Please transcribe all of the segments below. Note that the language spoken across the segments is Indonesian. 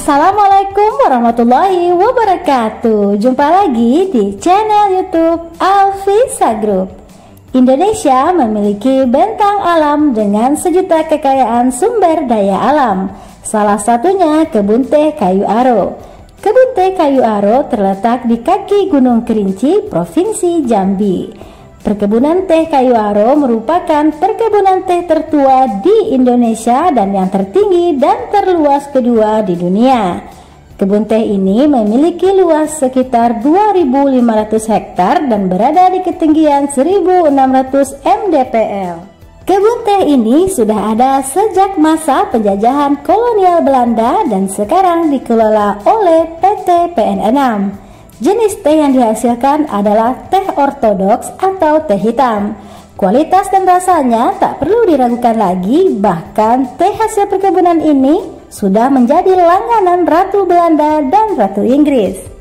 Assalamualaikum warahmatullahi wabarakatuh. Jumpa lagi di channel YouTube Alfisa Group. Indonesia memiliki bentang alam dengan sejuta kekayaan sumber daya alam. Salah satunya kebun teh kayu aro. Kebun teh kayu aro terletak di kaki Gunung Kerinci, Provinsi Jambi. Perkebunan teh kayu aro merupakan perkebunan teh tertua di Indonesia dan yang tertinggi dan terluas kedua di dunia. Kebun teh ini memiliki luas sekitar 2.500 hektar dan berada di ketinggian 1.600 mdpl. Kebun teh ini sudah ada sejak masa penjajahan kolonial Belanda dan sekarang dikelola oleh PT PN6. Jenis teh yang dihasilkan adalah teh ortodoks atau teh hitam. Kualitas dan rasanya tak perlu diragukan lagi, bahkan teh hasil perkebunan ini sudah menjadi langganan Ratu Belanda dan Ratu Inggris.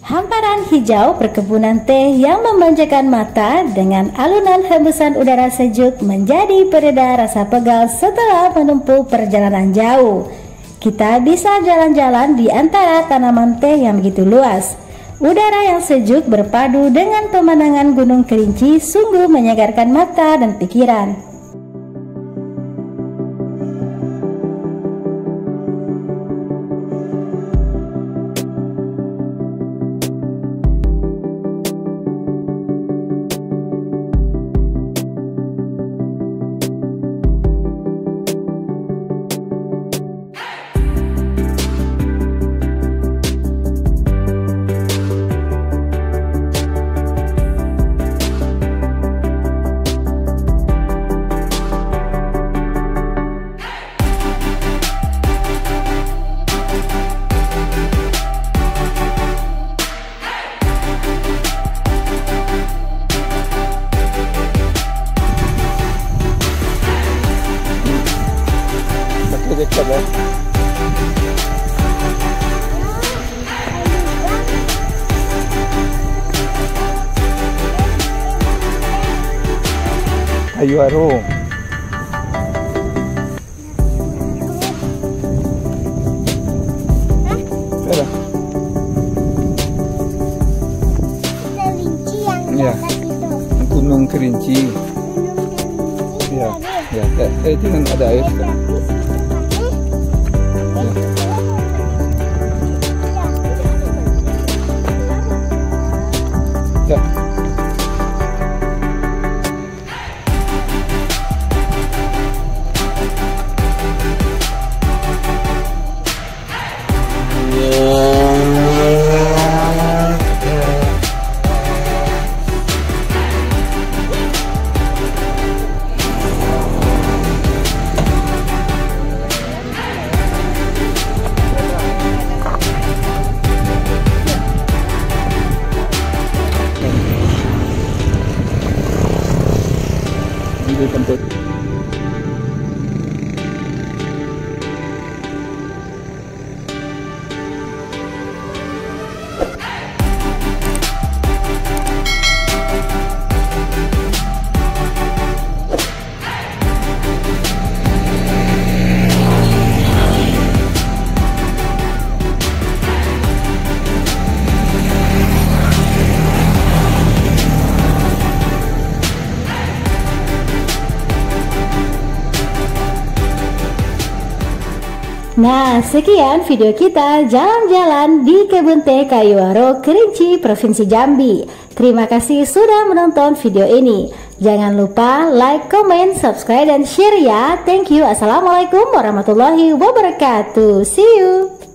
Hamparan hijau perkebunan teh yang memanjakan mata dengan alunan hembusan udara sejuk menjadi pereda rasa pegal setelah menempuh perjalanan jauh. Kita bisa jalan-jalan di antara tanaman teh yang begitu luas. Udara yang sejuk berpadu dengan pemandangan Gunung Kerinci sungguh menyegarkan mata dan pikiran. Sabar. Kayu Aro. Ada. Kerinci yang di Iya. atas itu. Gunung Kerinci. Ya, ya. Jangan ada air. Sekarang. Ya. Di tempat. Nah, sekian video kita jalan-jalan di Kebun Teh Kayu Aro, Kerinci, Provinsi Jambi. Terima kasih sudah menonton video ini. Jangan lupa like, comment, subscribe, dan share ya. Thank you. Assalamualaikum warahmatullahi wabarakatuh. See you.